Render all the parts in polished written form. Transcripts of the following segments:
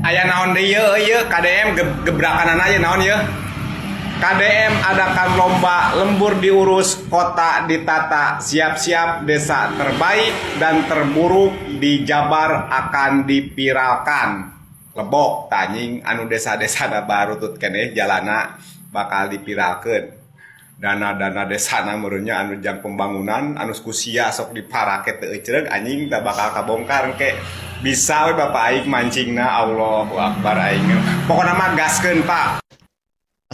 Aya naon deui ieu KDM gebrakan aja naon ieu. KDM adakan lomba lembur diurus, kota ditata, siap-siap desa terbaik dan terburuk di Jabar akan dipiralkan. Lebok tanying anu desa-desa baru tut keneh jalana bakal dipiralkeun. Dana-dana desana meureunnya anu jang pembangunan anu kusia sok diparake teu ceureuh anjing teu bakal kabongkar engke. Bisa we Bapak aing mancingna Allahu Akbar aing. Pokona mah gaskeun Pak.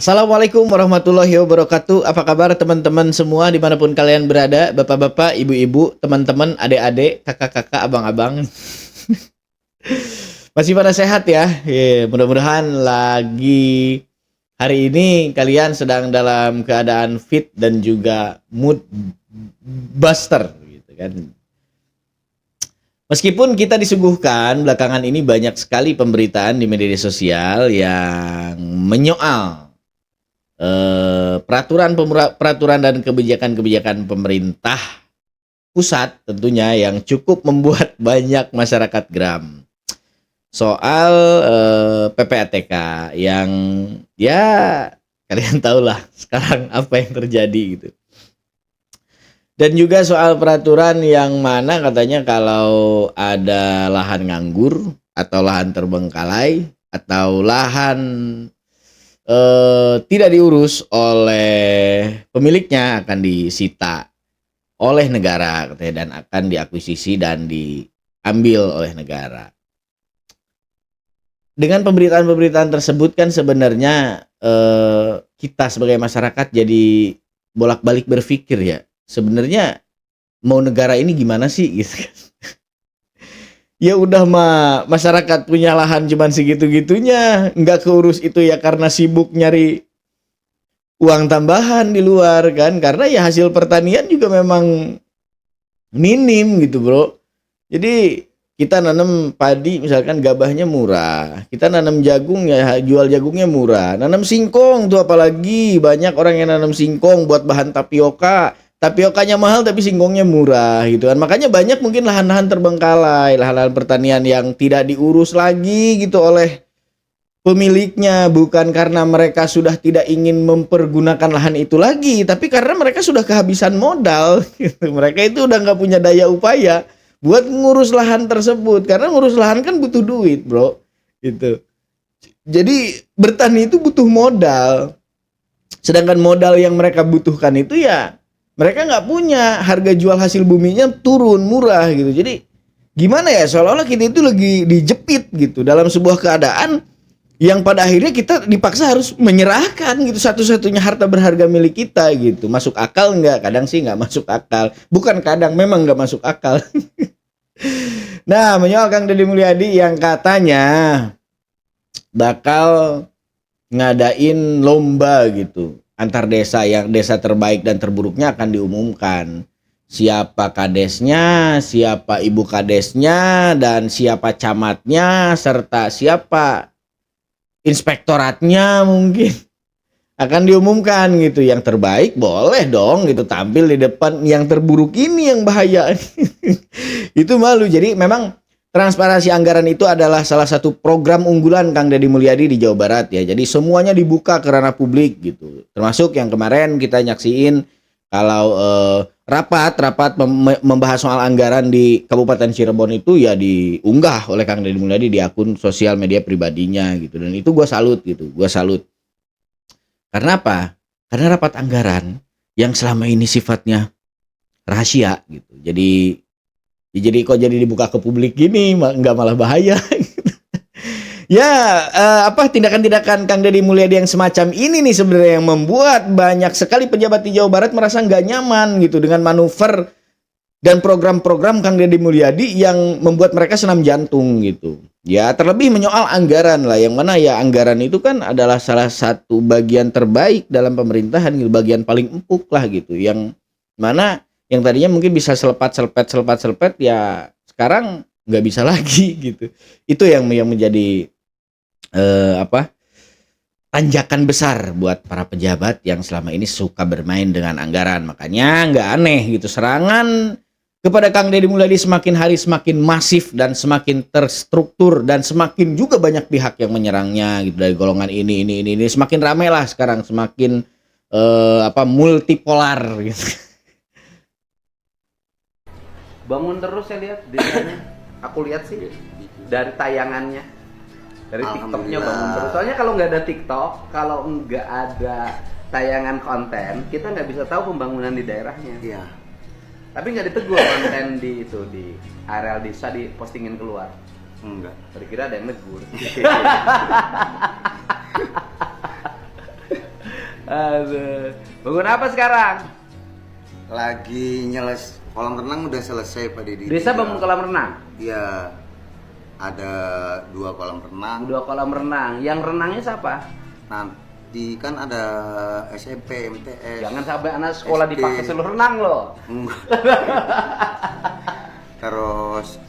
Assalamualaikum warahmatullahi wabarakatuh. Apa kabar teman-teman semua dimanapun kalian berada, bapak-bapak, ibu-ibu, teman-teman, adik-adik, kakak-kakak, abang-abang. Masih pada sehat ya? Mudah-mudahan lagi hari ini kalian sedang dalam keadaan fit dan juga mood buster gitu kan. Meskipun kita disuguhkan belakangan ini banyak sekali pemberitaan di media sosial yang menyoal peraturan dan kebijakan pemerintah pusat tentunya yang cukup membuat banyak masyarakat geram soal PPATK yang ya kalian tahulah sekarang apa yang terjadi gitu. Dan juga soal peraturan yang mana katanya kalau ada lahan nganggur atau lahan terbengkalai atau lahan tidak diurus oleh pemiliknya akan disita oleh negara katanya, dan akan diakuisisi dan diambil oleh negara. Dengan pemberitaan-pemberitaan tersebut kan sebenarnya kita sebagai masyarakat jadi bolak-balik berpikir ya, sebenarnya mau negara ini gimana sih gitu kan. Ya udah mah masyarakat punya lahan cuman segitu-gitunya, nggak keurus itu ya karena sibuk nyari uang tambahan di luar kan, karena ya hasil pertanian juga memang minim gitu bro. Jadi kita nanam padi misalkan gabahnya murah, kita nanam jagung ya jual jagungnya murah, nanam singkong tuh apalagi banyak orang yang nanam singkong buat bahan tapioka. Tapiokanya mahal tapi singkongnya murah gitu kan. Makanya banyak mungkin lahan-lahan terbengkalai, lahan-lahan pertanian yang tidak diurus lagi gitu oleh pemiliknya, bukan karena mereka sudah tidak ingin mempergunakan lahan itu lagi, tapi karena mereka sudah kehabisan modal gitu. Mereka itu udah nggak punya daya upaya buat ngurus lahan tersebut, karena ngurus lahan kan butuh duit bro gitu. Jadi bertani itu butuh modal, sedangkan modal yang mereka butuhkan itu ya mereka nggak punya, harga jual hasil buminya turun murah gitu. Jadi gimana ya, seolah-olah kita itu lagi dijepit gitu dalam sebuah keadaan yang pada akhirnya kita dipaksa harus menyerahkan gitu satu-satunya harta berharga milik kita gitu. Masuk akal nggak? Kadang sih nggak masuk akal. Bukan kadang, memang nggak masuk akal. Nah, menyoal Kang Deddy Mulyadi yang katanya bakal ngadain lomba gitu antar desa, yang desa terbaik dan terburuknya akan diumumkan. Siapa kadesnya, siapa ibu kadesnya, dan siapa camatnya, serta siapa inspektoratnya mungkin akan diumumkan gitu. Yang terbaik boleh dong gitu tampil di depan, yang terburuk ini yang bahaya. Itu malu. Jadi memang transparansi anggaran itu adalah salah satu program unggulan Kang Deddy Mulyadi di Jawa Barat ya. Jadi semuanya dibuka ke ranah publik gitu. Termasuk yang kemarin kita nyaksiin kalau rapat membahas soal anggaran di Kabupaten Cirebon itu ya diunggah oleh Kang Deddy Mulyadi di akun sosial media pribadinya gitu. Dan itu gue salut gitu. Gue salut. Karena apa? Karena rapat anggaran yang selama ini sifatnya rahasia gitu. Jadi kok jadi dibuka ke publik gini, nggak malah bahaya. Ya, tindakan-tindakan Kang Deddy Mulyadi yang semacam ini nih sebenarnya yang membuat banyak sekali pejabat di Jawa Barat merasa nggak nyaman gitu dengan manuver dan program-program Kang Deddy Mulyadi yang membuat mereka senam jantung gitu. Ya, terlebih menyoal anggaran lah, yang mana ya anggaran itu kan adalah salah satu bagian terbaik dalam pemerintahan gitu, bagian paling empuk lah gitu, yang mana yang tadinya mungkin bisa selepat ya sekarang nggak bisa lagi gitu. Itu yang menjadi tanjakan besar buat para pejabat yang selama ini suka bermain dengan anggaran. Makanya nggak aneh gitu serangan kepada Kang Deddy Mulyadi semakin hari semakin masif dan semakin terstruktur dan semakin juga banyak pihak yang menyerangnya gitu dari golongan ini semakin ramai lah sekarang, semakin multipolar gitu. Bangun terus saya lihat desanya. Aku lihat sih dari tayangannya, dari TikToknya bangun terus. Soalnya kalau nggak ada TikTok, kalau nggak ada tayangan konten, kita nggak bisa tahu pembangunan di daerahnya. Iya. Tapi nggak ditegur konten di areal desa dipostingin keluar. Enggak. Tadi kira ada yang negur. Aduh. Bangun apa sekarang? Lagi kolam renang udah selesai Pak Deddy. Desa bangun kolam renang. Iya. Ada 2 kolam renang. 2 kolam renang. Yang renangnya siapa? Nanti kan ada SMP, MTS. Jangan sampai anak sekolah SD. dipakai seluruh renang loh. Enggak. Terus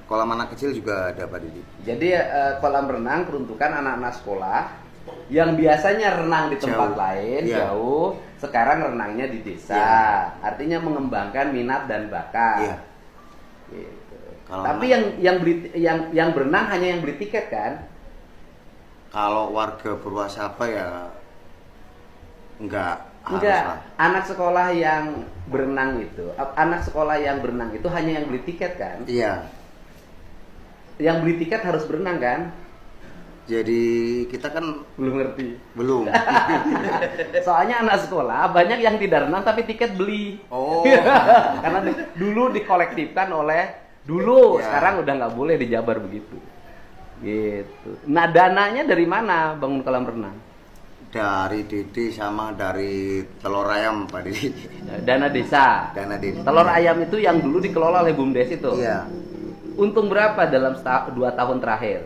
kolam anak kecil juga ada Pak Deddy. Jadi kolam renang peruntukan anak-anak sekolah yang biasanya renang di tempat Jauh. lain Iya. jauh, sekarang renangnya di desa. Iya. Artinya mengembangkan minat dan bakat. Iya. Gitu. Kalau Tapi yang berenang hanya yang beli tiket kan? Kalau warga Purwasaba ya enggak harus Enggak, lah. anak sekolah yang berenang itu hanya yang beli tiket kan? Iya. Yang beli tiket harus berenang kan? Jadi kita kan Belum ngerti. belum. Soalnya anak sekolah banyak yang tidak renang tapi tiket beli. Oh. Karena dulu dikolektifkan Ya. sekarang udah nggak boleh di Jabar begitu. Gitu. Nah, dananya dari mana bangun kolam renang? Dari Dede sama dari telur ayam Pak Deddy. Dana desa. Dana Dede. Telur ayam itu yang dulu dikelola oleh BUMDes itu. Iya. Untung berapa dalam 2 tahun terakhir?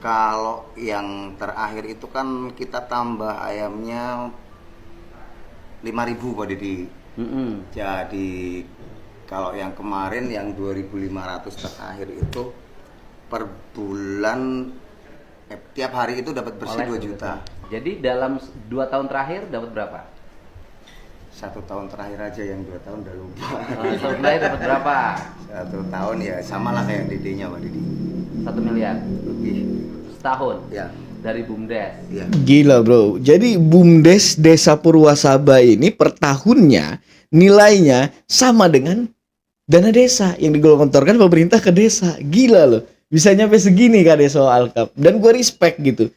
Kalau yang terakhir itu kan kita tambah ayamnya 5.000 Pak Deddy. Jadi kalau yang kemarin yang 2.500 terakhir itu per bulan tiap hari itu dapat bersih 2 juta. Jadi dalam 2 tahun terakhir dapat berapa? 1 tahun terakhir aja, yang 2 tahun udah lupa. Tahun terakhir dapat berapa? 1 tahun ya sama lah kayak Dedenya Pak Deddy. 1 miliar Lebih. setahun Ya. dari BUMDes. Iya. Gila bro. Jadi BUMDes Desa Purwasaba ini per tahunnya nilainya sama dengan dana desa yang digelontorkan pemerintah ke desa. Gila loh. Bisa nyampe segini Kadeso Alkaf. Dan gue respect gitu.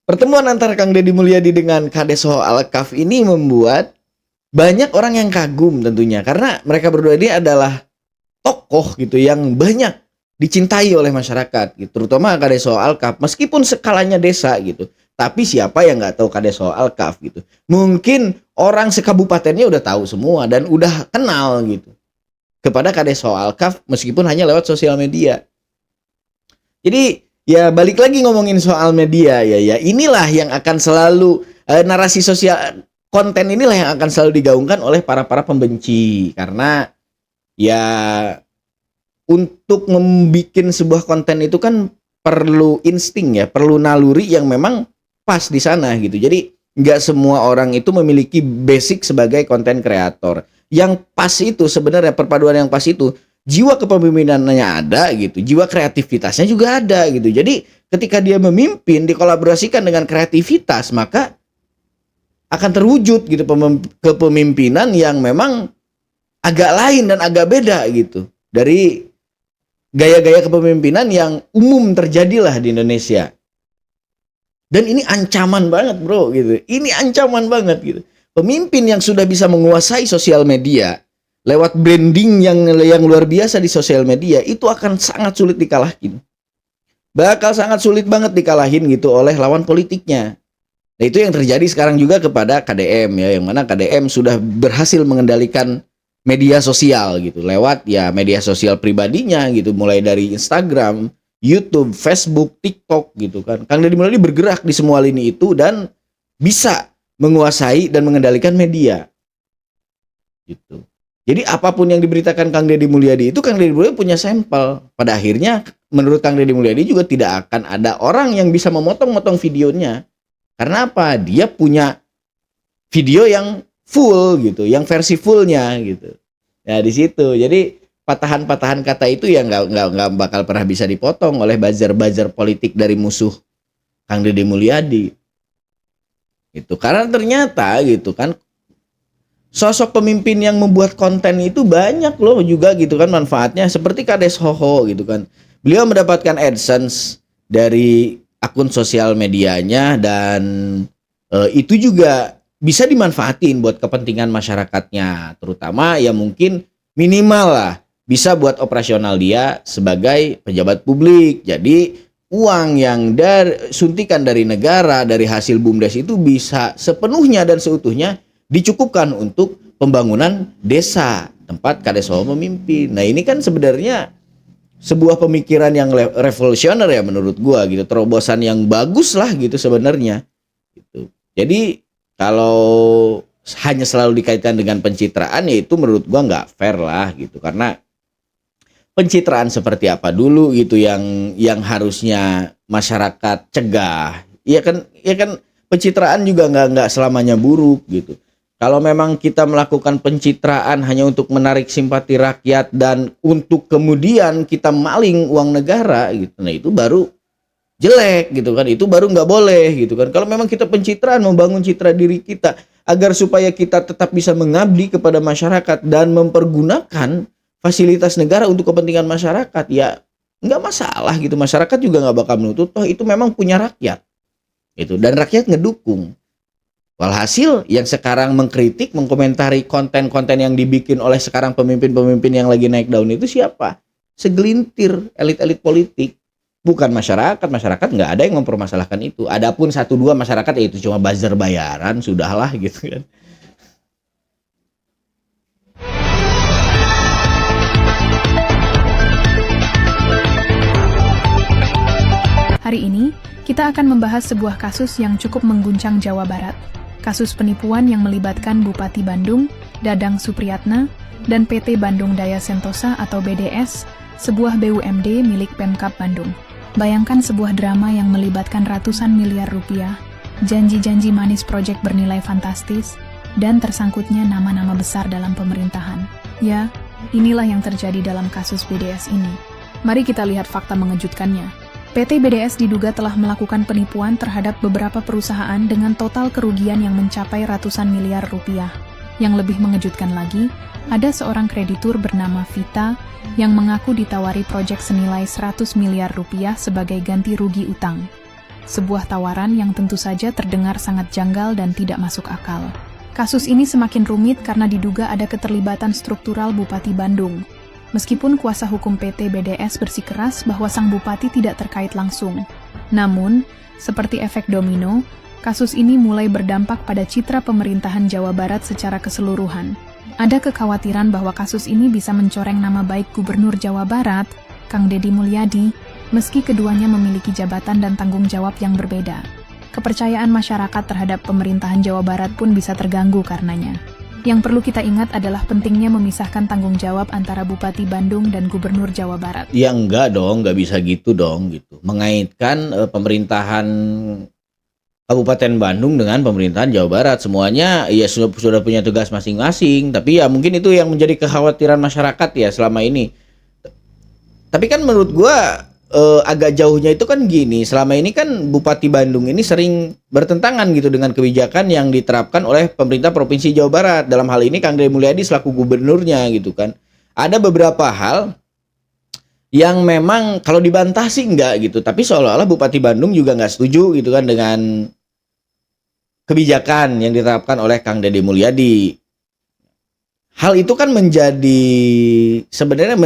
Pertemuan antara Kang Deddy Mulyadi dengan Kadeso Alkaf ini membuat banyak orang yang kagum tentunya. Karena mereka berdua ini adalah tokoh gitu yang banyak dicintai oleh masyarakat gitu. Terutama Kadeso Alkaf. Meskipun skalanya desa gitu. Tapi siapa yang nggak tahu Kadeso Alkaf gitu. Mungkin orang sekabupatennya udah tahu semua dan udah kenal gitu kepada Kadeso Alkaf meskipun hanya lewat sosial media. Jadi ya balik lagi ngomongin soal media ya inilah yang akan selalu narasi sosial konten inilah yang akan selalu digaungkan oleh para pembenci karena ya untuk membuat sebuah konten itu kan perlu insting ya, perlu naluri yang memang pas di sana gitu. Jadi nggak semua orang itu memiliki basic sebagai konten kreator. Yang pas itu sebenarnya perpaduan yang pas itu jiwa kepemimpinannya ada gitu, jiwa kreativitasnya juga ada gitu. Jadi ketika dia memimpin dikolaborasikan dengan kreativitas maka akan terwujud gitu kepemimpinan yang memang agak lain dan agak beda gitu dari gaya-gaya kepemimpinan yang umum terjadilah di Indonesia. Dan ini ancaman banget bro gitu. Ini ancaman banget gitu. Pemimpin yang sudah bisa menguasai sosial media lewat branding yang luar biasa di sosial media itu akan sangat sulit dikalahin. Bakal sangat sulit banget dikalahin gitu oleh lawan politiknya. Nah itu yang terjadi sekarang juga kepada KDM ya, yang mana KDM sudah berhasil mengendalikan media sosial gitu lewat ya media sosial pribadinya gitu, mulai dari Instagram, YouTube, Facebook, TikTok gitu kan. Kang Deddy Mulyadi bergerak di semua lini itu dan bisa menguasai dan mengendalikan media gitu. Jadi apapun yang diberitakan Kang Deddy Mulyadi itu Kang Deddy Mulyadi punya sampel. Pada akhirnya menurut Kang Deddy Mulyadi juga tidak akan ada orang yang bisa memotong-motong videonya. Karena apa? Dia punya video yang full gitu, yang versi fullnya gitu. Nah di situ jadi patahan-patahan kata itu yang nggak bakal pernah bisa dipotong oleh buzzer-buzzer politik dari musuh Kang Deddy Mulyadi. Itu karena ternyata gitu kan sosok pemimpin yang membuat konten itu banyak loh juga gitu kan manfaatnya, seperti Kades Hoho gitu kan. Beliau mendapatkan AdSense dari akun sosial medianya dan itu juga bisa dimanfaatin buat kepentingan masyarakatnya, terutama ya mungkin minimal lah bisa buat operasional dia sebagai pejabat publik. Jadi uang yang suntikan dari negara dari hasil BUMDes itu bisa sepenuhnya dan seutuhnya dicukupkan untuk pembangunan desa tempat Kades Hoho memimpin. Nah ini kan sebenarnya sebuah pemikiran yang revolusioner ya menurut gua gitu, terobosan yang bagus lah gitu sebenarnya gitu. Jadi kalau hanya selalu dikaitkan dengan pencitraan ya itu menurut gua nggak fair lah gitu, karena pencitraan seperti apa dulu gitu yang harusnya masyarakat cegah. Ya kan pencitraan juga nggak selamanya buruk gitu. Kalau memang kita melakukan pencitraan hanya untuk menarik simpati rakyat dan untuk kemudian kita maling uang negara gitu, nah itu baru jelek gitu kan, itu baru nggak boleh gitu kan. Kalau memang kita pencitraan membangun citra diri kita agar supaya kita tetap bisa mengabdi kepada masyarakat dan mempergunakan fasilitas negara untuk kepentingan masyarakat, ya nggak masalah gitu. Masyarakat juga nggak bakal menuntut, toh itu memang punya rakyat itu dan rakyat ngedukung. Walhasil yang sekarang mengkritik, mengkomentari konten-konten yang dibikin oleh sekarang pemimpin-pemimpin yang lagi naik daun itu siapa? Segelintir elit-elit politik, bukan masyarakat. Masyarakat nggak ada yang mempermasalahkan itu. Adapun 1-2 masyarakat ya itu cuma buzzer bayaran, sudahlah gitu kan. Hari ini, kita akan membahas sebuah kasus yang cukup mengguncang Jawa Barat. Kasus penipuan yang melibatkan Bupati Bandung, Dadang Supriyatna, dan PT Bandung Daya Sentosa atau BDS, sebuah BUMD milik Pemkab Bandung. Bayangkan sebuah drama yang melibatkan ratusan miliar rupiah, janji-janji manis proyek bernilai fantastis, dan tersangkutnya nama-nama besar dalam pemerintahan. Ya, inilah yang terjadi dalam kasus BDS ini. Mari kita lihat fakta mengejutkannya. PT BDS diduga telah melakukan penipuan terhadap beberapa perusahaan dengan total kerugian yang mencapai ratusan miliar rupiah. Yang lebih mengejutkan lagi, ada seorang kreditur bernama Vita yang mengaku ditawari proyek senilai 100 miliar rupiah sebagai ganti rugi utang. Sebuah tawaran yang tentu saja terdengar sangat janggal dan tidak masuk akal. Kasus ini semakin rumit karena diduga ada keterlibatan struktural Bupati Bandung. Meskipun kuasa hukum PT BDS bersikeras bahwa sang bupati tidak terkait langsung. Namun, seperti efek domino, kasus ini mulai berdampak pada citra pemerintahan Jawa Barat secara keseluruhan. Ada kekhawatiran bahwa kasus ini bisa mencoreng nama baik Gubernur Jawa Barat, Kang Deddy Mulyadi, meski keduanya memiliki jabatan dan tanggung jawab yang berbeda. Kepercayaan masyarakat terhadap pemerintahan Jawa Barat pun bisa terganggu karenanya. Yang perlu kita ingat adalah pentingnya memisahkan tanggung jawab antara Bupati Bandung dan Gubernur Jawa Barat. Ya enggak dong, nggak bisa gitu dong gitu. Mengaitkan pemerintahan Kabupaten Bandung dengan pemerintahan Jawa Barat, semuanya ya sudah punya tugas masing-masing. Tapi ya mungkin itu yang menjadi kekhawatiran masyarakat ya selama ini. Tapi kan menurut gua agak jauhnya itu kan gini, selama ini kan Bupati Bandung ini sering bertentangan gitu dengan kebijakan yang diterapkan oleh pemerintah Provinsi Jawa Barat. Dalam hal ini Kang Deddy Mulyadi selaku gubernurnya gitu kan. Ada beberapa hal yang memang kalau dibantah sih enggak gitu, tapi seolah-olah Bupati Bandung juga nggak setuju gitu kan dengan kebijakan yang diterapkan oleh Kang Deddy Mulyadi. Hal itu kan sebenarnya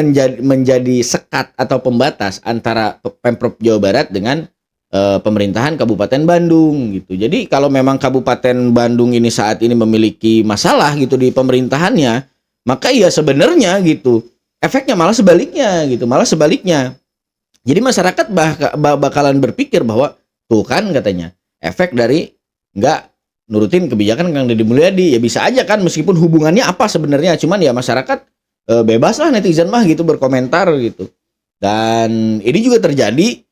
menjadi sekat atau pembatas antara Pemprov Jawa Barat dengan pemerintahan Kabupaten Bandung gitu. Jadi kalau memang Kabupaten Bandung ini saat ini memiliki masalah gitu di pemerintahannya, maka ya sebenarnya gitu efeknya malah sebaliknya. Jadi masyarakat bakalan berpikir bahwa tuh kan katanya efek dari nggak nurutin kebijakan Kang Deddy Mulyadi, ya bisa aja kan meskipun hubungannya apa sebenarnya, cuman ya masyarakat bebas lah netizen mah gitu berkomentar gitu. Dan ini juga terjadi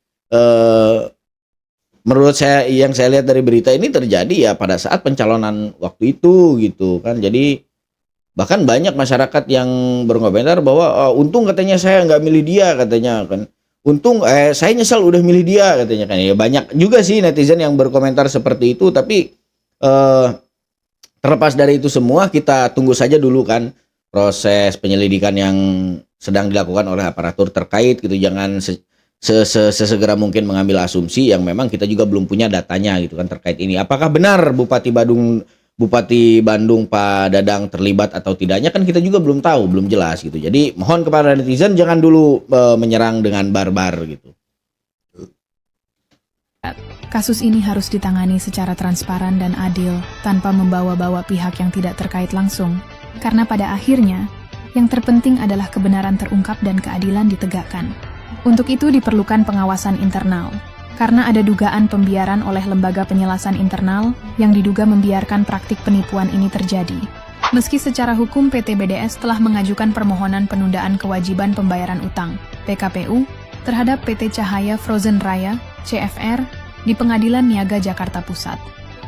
menurut saya, yang saya lihat dari berita ini terjadi ya pada saat pencalonan waktu itu gitu kan. Jadi Bahkan banyak masyarakat yang berkomentar bahwa untung katanya saya nggak milih dia katanya kan. Untung saya nyesal udah milih dia katanya kan. Ya banyak juga sih netizen yang berkomentar seperti itu, tapi terlepas dari itu semua kita tunggu saja dulu kan proses penyelidikan yang sedang dilakukan oleh aparatur terkait gitu. Jangan sesegera mungkin mengambil asumsi yang memang kita juga belum punya datanya gitu kan terkait ini. Apakah benar Bupati Bandung Pak Dadang terlibat atau tidaknya kan kita juga belum tahu, belum jelas gitu. Jadi mohon kepada netizen jangan dulu menyerang dengan barbar gitu. Kasus ini harus ditangani secara transparan dan adil tanpa membawa-bawa pihak yang tidak terkait langsung. Karena pada akhirnya, yang terpenting adalah kebenaran terungkap dan keadilan ditegakkan. Untuk itu diperlukan pengawasan internal. Karena ada dugaan pembiaran oleh lembaga penyelesaian internal yang diduga membiarkan praktik penipuan ini terjadi. Meski secara hukum PT BDS telah mengajukan permohonan penundaan kewajiban pembayaran utang (PKPU) terhadap PT Cahaya Frozen Raya (CFR) di Pengadilan Niaga Jakarta Pusat.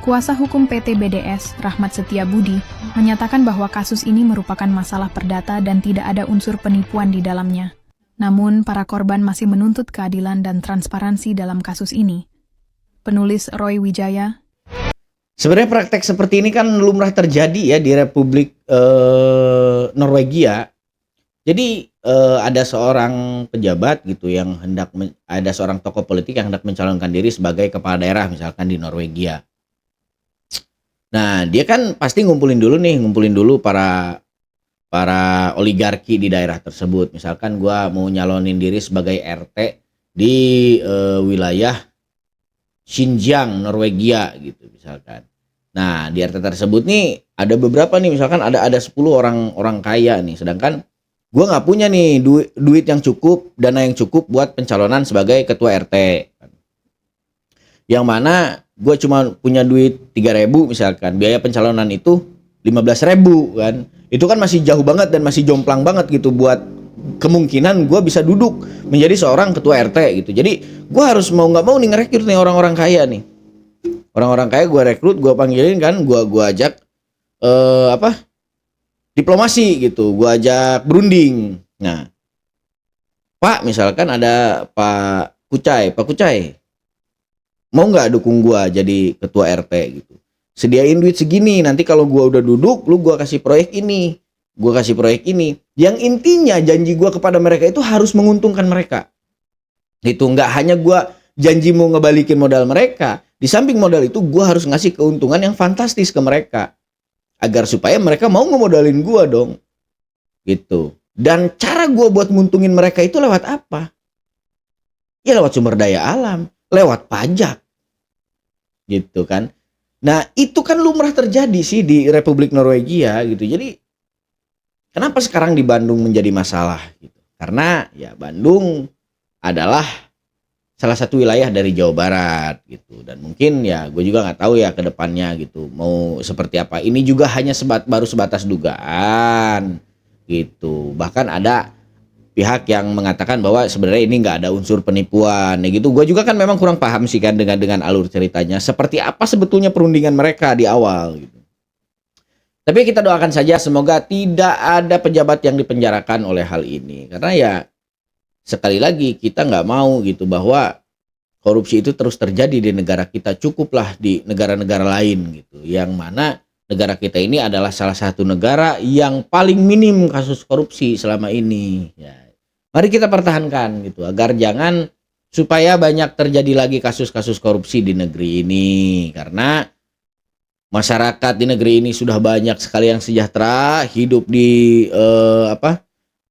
Kuasa hukum PT BDS, Rahmat Setiabudi, menyatakan bahwa kasus ini merupakan masalah perdata dan tidak ada unsur penipuan di dalamnya. Namun, para korban masih menuntut keadilan dan transparansi dalam kasus ini. Penulis Roy Wijaya. Sebenarnya praktek seperti ini kan lumrah terjadi ya di Republik Norwegia. Jadi ada seorang pejabat gitu yang ada seorang tokoh politik yang hendak mencalonkan diri sebagai kepala daerah misalkan di Norwegia. Nah, dia kan pasti ngumpulin dulu para oligarki di daerah tersebut. Misalkan gua mau nyalonin diri sebagai RT di wilayah Xinjiang, Norwegia gitu misalkan. Nah, di RT tersebut nih ada beberapa nih, misalkan ada 10 orang kaya nih, sedangkan gua nggak punya nih duit yang cukup, dana yang cukup buat pencalonan sebagai ketua RT. Yang mana gua cuma punya duit 3.000 misalkan, biaya pencalonan itu 15.000 kan. Itu kan masih jauh banget dan masih jomplang banget gitu buat kemungkinan gue bisa duduk menjadi seorang ketua RT gitu. Jadi gue harus mau nggak mau nih ngerekrut nih orang-orang kaya nih. Orang-orang kaya gue rekrut, gue panggilin kan, gue ajak diplomasi gitu, gue ajak berunding. Nah, Pak misalkan ada Pak Kucai, mau nggak dukung gue jadi ketua RT gitu. Sediain duit segini, nanti kalau gua udah duduk, lu gua kasih proyek ini. Yang intinya janji gua kepada mereka itu harus menguntungkan mereka. Itu nggak hanya gua janji mau ngebalikin modal mereka. Di samping modal itu gua harus ngasih keuntungan yang fantastis ke mereka. Agar supaya mereka mau ngemodalin gua dong. Gitu. Dan cara gua buat nguntungin mereka itu lewat apa? Ya lewat sumber daya alam, lewat pajak. Gitu kan. Nah, itu kan lumrah terjadi sih di Republik Norwegia gitu. Jadi kenapa sekarang di Bandung menjadi masalah gitu? Karena ya Bandung adalah salah satu wilayah dari Jawa Barat gitu. Dan mungkin ya gue juga nggak tahu ya ke depannya gitu mau seperti apa. Ini juga hanya baru sebatas dugaan gitu. Bahkan ada pihak yang mengatakan bahwa sebenarnya ini nggak ada unsur penipuan ya gitu. Gue juga kan memang kurang paham sih kan dengan alur ceritanya seperti apa sebetulnya perundingan mereka di awal gitu. Tapi kita doakan saja semoga tidak ada pejabat yang dipenjarakan oleh hal ini, karena ya sekali lagi kita nggak mau gitu bahwa korupsi itu terus terjadi di negara kita. Cukuplah di negara-negara lain gitu, yang mana negara kita ini adalah salah satu negara yang paling minim kasus korupsi selama ini ya. Mari kita pertahankan gitu agar jangan supaya banyak terjadi lagi kasus-kasus korupsi di negeri ini, karena masyarakat di negeri ini sudah banyak sekali yang sejahtera, hidup di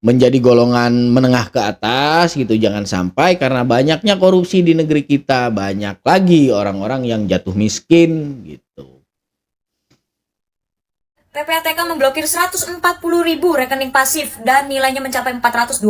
menjadi golongan menengah ke atas gitu. Jangan sampai karena banyaknya korupsi di negeri kita banyak lagi orang-orang yang jatuh miskin gitu. PPATK memblokir 140.000 rekening pasif dan nilainya mencapai 428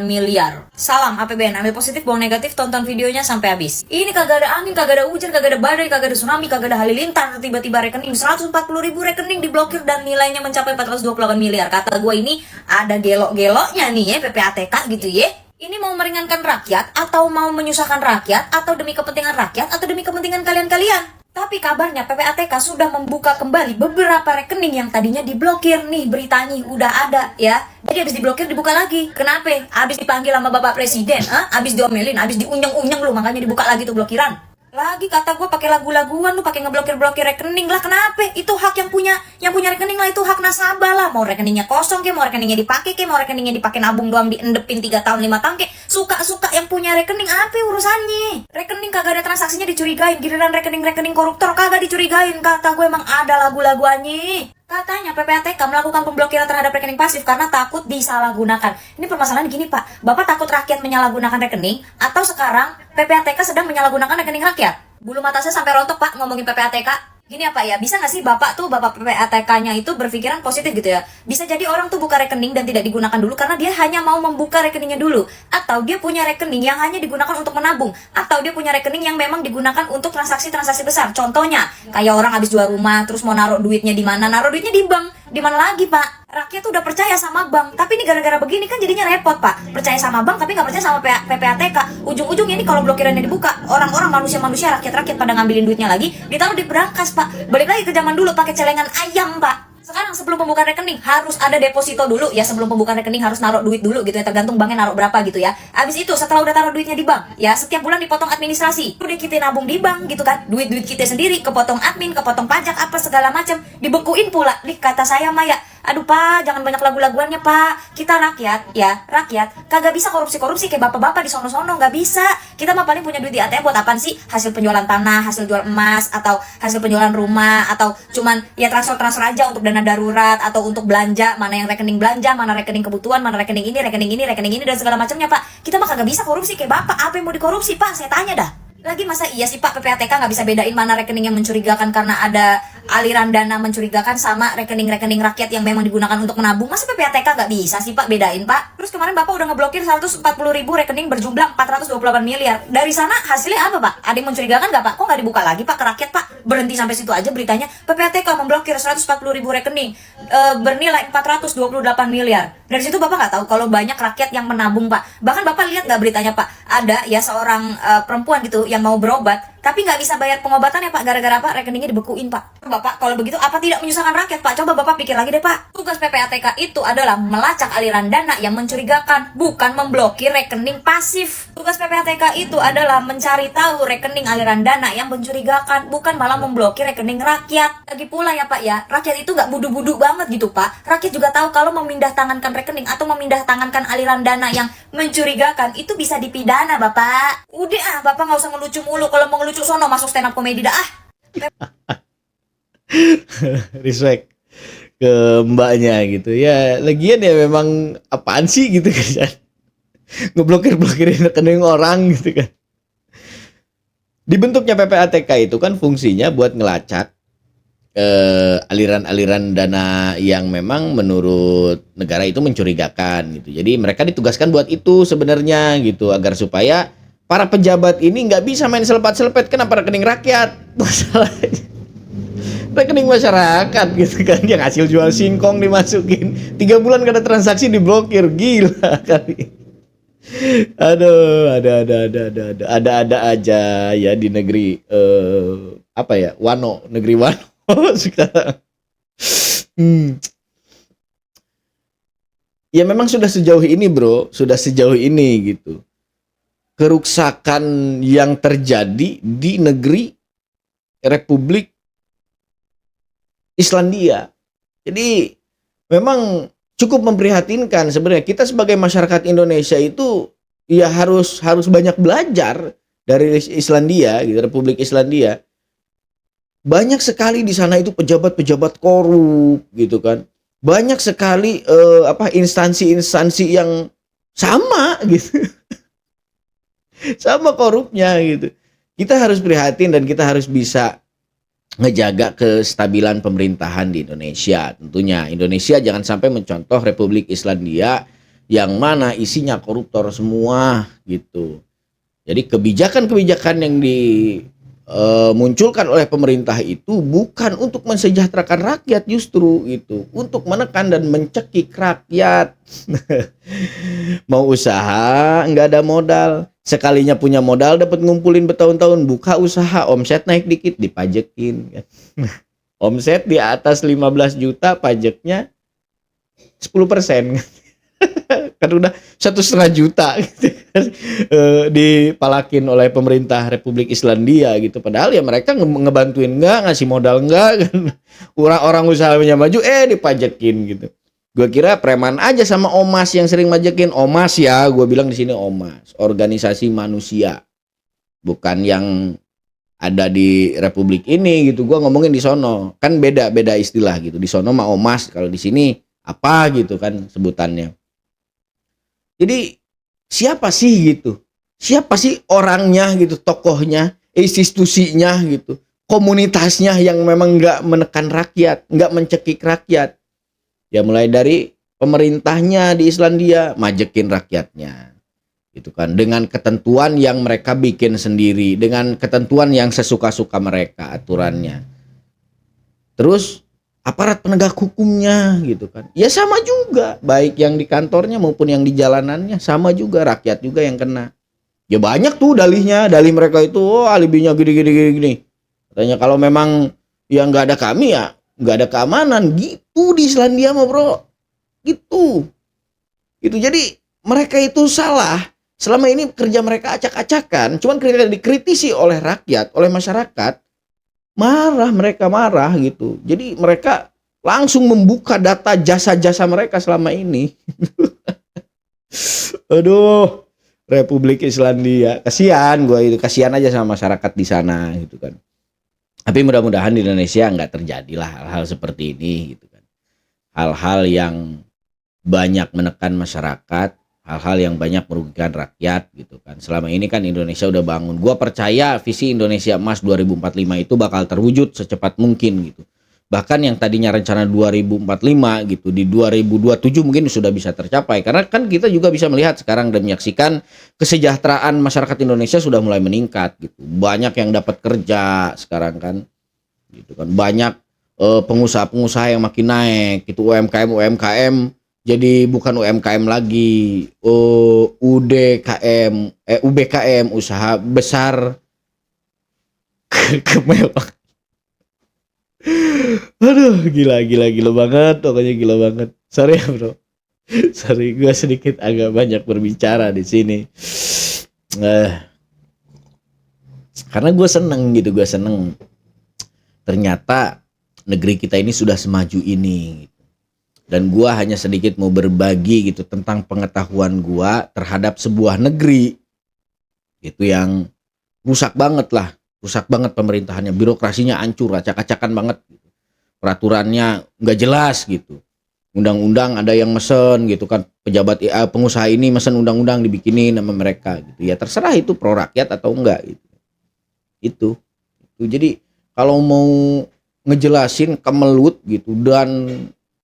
miliar. Salam APBN, ambil positif, buang negatif, tonton videonya sampai habis. Ini kagak ada angin, kagak ada hujan, kagak ada badai, kagak ada tsunami, kagak ada halilintar. Tiba-tiba rekening 140.000 rekening diblokir dan nilainya mencapai 428 miliar. Kata gue ini ada gelok-geloknya nih ya PPATK gitu ya. Ini mau meringankan rakyat atau mau menyusahkan rakyat atau demi kepentingan rakyat atau demi kepentingan kalian-kalian? Tapi Tapi kabarnya PPATK sudah membuka kembali beberapa rekening yang tadinya diblokir nih, beritanya udah ada ya. Jadi habis diblokir dibuka lagi. Kenapa? Habis dipanggil sama Bapak Presiden, habis diomelin, habis diunyeng-unyeng lu, makanya dibuka lagi tuh blokiran. Lagi kata gue pakai lagu-laguan lu, pakai ngeblokir-blokir rekening lah. Kenapa? Itu hak yang punya rekening lah, itu hak nasabah lah. Mau rekeningnya kosong ke, mau rekeningnya dipakai ke, mau rekeningnya dipakai nabung doang diendepin 3 tahun 5 tahun ke, suka-suka yang punya rekening. Apa urusannya? Rekening kagak ada transaksinya dicurigain, giliran rekening-rekening koruptor kagak dicurigain. Kata gue emang ada lagu-laguannya. Katanya PPATK melakukan pemblokiran terhadap rekening pasif karena takut disalahgunakan. Ini permasalahan gini Pak, Bapak takut rakyat menyalahgunakan rekening, atau sekarang PPATK sedang menyalahgunakan rekening rakyat? Bulu mata saya sampai rontok Pak ngomongin PPATK. Gini apa ya, bisa nggak sih Bapak PPATK-nya itu berpikiran positif gitu ya? Bisa jadi orang tuh buka rekening dan tidak digunakan dulu karena dia hanya mau membuka rekeningnya dulu. Atau dia punya rekening yang hanya digunakan untuk menabung. Atau dia punya rekening yang memang digunakan untuk transaksi-transaksi besar. Contohnya, kayak orang habis jual rumah, terus mau naruh duitnya di mana? Naruh duitnya di bank. Di mana lagi Pak? Rakyat udah percaya sama bank, tapi ini gara-gara begini kan jadinya repot Pak. Percaya sama bank tapi nggak percaya sama PPATK. Ujung-ujungnya ini kalau blokirannya dibuka, orang-orang manusia-manusia, rakyat-rakyat pada ngambilin duitnya lagi, ditaruh di berangkas Pak. Balik lagi ke zaman dulu pakai celengan ayam Pak. Sekarang sebelum pembukaan rekening harus ada deposito dulu ya, sebelum pembukaan rekening harus naruh duit dulu gitu ya, tergantung banknya naruh berapa gitu ya. Habis itu setelah udah taruh duitnya di bank ya, setiap bulan dipotong administrasi. Udah kita nabung di bank gitu kan, duit-duit kita sendiri kepotong admin, kepotong pajak apa segala macam, dibekuin pula. Nih kata saya Maya, aduh Pak, jangan banyak lagu-laguannya Pak. Kita rakyat ya, rakyat kagak bisa korupsi-korupsi kayak bapak-bapak di sono-sono, nggak bisa. Kita mah paling punya duit di ATM buat apaan sih? Hasil penjualan tanah, hasil jual emas, atau hasil penjualan rumah, atau cuman ya transfer-transfer aja untuk dana darurat atau untuk belanja, mana yang rekening belanja, mana rekening kebutuhan, mana rekening ini, dan segala macamnya Pak. Kita mah kagak bisa korupsi kayak bapak. Apa yang mau dikorupsi Pak? Saya tanya dah. Lagi masa iya sih Pak PPATK nggak bisa bedain mana rekening yang mencurigakan karena ada aliran dana mencurigakan sama rekening-rekening rakyat yang memang digunakan untuk menabung? Masa PPATK nggak bisa sih Pak bedain Pak? Terus kemarin Bapak udah ngeblokir 140.000 rekening berjumlah 428 miliar. Dari sana hasilnya apa Pak? Ada yang mencurigakan nggak Pak? Kok nggak dibuka lagi Pak ke rakyat Pak? Berhenti sampai situ aja beritanya. PPATK memblokir 140.000 rekening bernilai 428 miliar. Dari situ Bapak nggak tahu kalau banyak rakyat yang menabung Pak. Bahkan Bapak lihat nggak beritanya Pak? Ada ya seorang perempuan gitu yang mau berobat tapi nggak bisa bayar pengobatannya Pak, gara-gara apa? Rekeningnya dibekuin Pak. Bapak kalau begitu apa tidak menyusahkan rakyat Pak? Coba Bapak pikir lagi deh Pak. Tugas PPATK itu adalah melacak aliran dana yang mencurigakan, bukan memblokir rekening pasif. Tugas PPATK itu adalah mencari tahu rekening aliran dana yang mencurigakan, bukan malah memblokir rekening rakyat. Lagi pula ya Pak ya, rakyat itu nggak budu-budu banget gitu Pak. Rakyat juga tahu kalau memindah tangankan rekening atau memindah tangankan aliran dana yang mencurigakan itu bisa dipidana Bapak. Udah Bapak nggak usah ngelucu mulu. Kalau mau ngelucu sono masuk stand up komedi dah Respect ke mbaknya gitu ya. Lagian ya memang apaan sih gitu kan, ngeblokir-blokirin rekening orang gitu kan. Dibentuknya PPATK itu kan fungsinya buat ngelacak aliran-aliran dana yang memang menurut negara itu mencurigakan gitu. Jadi mereka ditugaskan buat itu sebenarnya gitu, agar supaya para pejabat ini nggak bisa main selepet-selepet. Kenapa rekening rakyat? Masalahnya rekening masyarakat gitu kan, yang hasil jual singkong dimasukin 3 bulan gak ada transaksi diblokir. Gila kali. Aduh, ada aja ya di negeri apa ya, negeri Wano sekarang. Ya memang sudah sejauh ini bro, sudah sejauh ini gitu keruksakan yang terjadi di negeri Republik Islandia. Jadi memang cukup memprihatinkan sebenarnya. Kita sebagai masyarakat Indonesia itu ya harus banyak belajar dari Islandia gitu, Republik Islandia. Banyak sekali di sana itu pejabat-pejabat korup gitu kan. Banyak sekali instansi-instansi yang sama gitu. Sama korupnya gitu. Kita harus prihatin dan kita harus bisa ngejaga kestabilan pemerintahan di Indonesia. Tentunya Indonesia jangan sampai mencontoh Republik Islandia yang mana isinya koruptor semua gitu. Jadi kebijakan-kebijakan yang munculkan oleh pemerintah itu bukan untuk mensejahterakan rakyat, justru itu untuk menekan dan mencekik rakyat. Mau usaha nggak ada modal, sekalinya punya modal dapat ngumpulin bertahun-tahun, buka usaha omset naik dikit dipajekin kan. Omset di atas 15 juta pajaknya 10%. Kan udah 1,5 juta gitu kan, dipalakin oleh pemerintah Republik Islandia gitu. Padahal ya mereka ngebantuin nggak, ngasih modal nggak kan. Orang usahanya maju dipajekin gitu. Gue kira preman aja sama Omas yang sering majekin. Omas ya, gue bilang di sini Omas, organisasi manusia, bukan yang ada di Republik ini gitu. Gue ngomongin di sono kan beda istilah gitu. Di sono mah Omas, kalau di sini apa gitu kan sebutannya. Jadi siapa sih gitu? Siapa sih orangnya gitu, tokohnya, institusinya gitu, komunitasnya yang memang nggak menekan rakyat, nggak mencekik rakyat? Ya mulai dari pemerintahnya di Islandia majekin rakyatnya, gitu kan, dengan ketentuan yang mereka bikin sendiri, dengan ketentuan yang sesuka-suka mereka aturannya. Terus aparat penegak hukumnya gitu kan, ya sama juga, baik yang di kantornya maupun yang di jalanannya sama juga, rakyat juga yang kena. Ya banyak tuh dalih mereka itu, alibinya gini. Katanya kalau memang yang nggak ada kami ya nggak ada keamanan gitu di Islandia mah bro, gitu. Jadi mereka itu salah. Selama ini kerja mereka acak-acakan, cuman ketika dikritisi oleh rakyat, oleh masyarakat, mereka marah gitu. Jadi mereka langsung membuka data jasa-jasa mereka selama ini. Aduh, Republik Islandia, kasihan aja sama masyarakat di sana gitu kan. Tapi mudah-mudahan di Indonesia nggak terjadilah hal-hal seperti ini gitu kan. Hal-hal yang banyak menekan masyarakat, hal-hal yang banyak merugikan rakyat gitu kan. Selama ini kan Indonesia udah bangun. Gua percaya visi Indonesia Emas 2045 itu bakal terwujud secepat mungkin gitu. Bahkan yang tadinya rencana 2045 gitu, di 2027 mungkin sudah bisa tercapai. Karena kan kita juga bisa melihat sekarang dan menyaksikan kesejahteraan masyarakat Indonesia sudah mulai meningkat gitu. Banyak yang dapat kerja sekarang kan. Gitu kan. Banyak pengusaha-pengusaha yang makin naik gitu, UMKM jadi bukan UMKM lagi, UBKM, usaha besar kemewahan. Aduh, gila banget, pokoknya gila banget. Sorry ya bro, sorry gue sedikit agak banyak berbicara di sini. Karena gue seneng. Ternyata negeri kita ini sudah semaju ini. Dan gua hanya sedikit mau berbagi gitu tentang pengetahuan gua terhadap sebuah negeri gitu yang rusak banget pemerintahannya, birokrasinya hancur, acak-acakan banget gitu. Peraturannya nggak jelas gitu, undang-undang ada yang mesen gitu kan, pejabat pengusaha ini mesen undang-undang dibikinin sama mereka gitu. Ya terserah itu pro rakyat atau enggak gitu. Jadi kalau mau ngejelasin kemelut gitu dan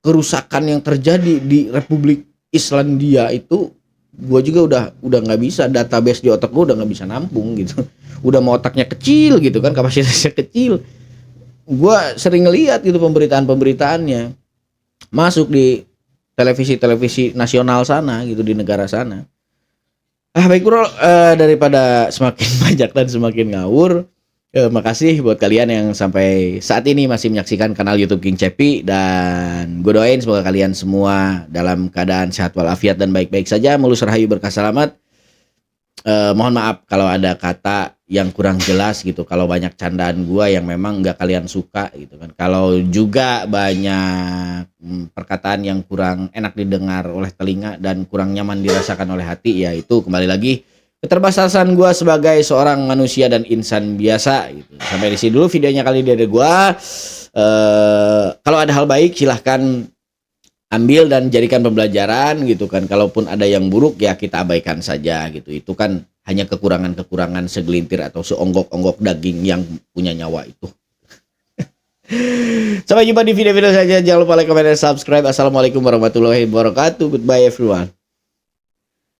kerusakan yang terjadi di Republik Islandia itu, gue juga udah nggak bisa, database di otak gue udah nggak bisa nampung gitu. Udah mau otaknya kecil gitu kan, kapasitasnya kecil. Gue sering ngeliat gitu pemberitaan-pemberitaannya masuk di televisi nasional sana gitu, di negara sana. Baik bro, daripada semakin banyak dan semakin ngawur, makasih buat kalian yang sampai saat ini masih menyaksikan kanal YouTube King Cepi, dan gue doain semoga kalian semua dalam keadaan sehat walafiat dan baik-baik saja, mulus rahayu berkah selamat. Mohon maaf kalau ada kata yang kurang jelas gitu, kalau banyak candaan gue yang memang nggak kalian suka gitu kan, kalau juga banyak perkataan yang kurang enak didengar oleh telinga dan kurang nyaman dirasakan oleh hati, ya itu kembali lagi keterbatasan gue sebagai seorang manusia dan insan biasa gitu. Sampai di sini dulu videonya kali ini dari gue. Kalau ada hal baik silahkan ambil dan jadikan pembelajaran gitu kan. Kalaupun ada yang buruk ya kita abaikan saja gitu. Itu kan hanya kekurangan-kekurangan segelintir atau seonggok-onggok daging yang punya nyawa itu. Sampai jumpa di video-video saja. Jangan lupa like, comment, dan subscribe. Assalamualaikum warahmatullahi wabarakatuh. Goodbye everyone.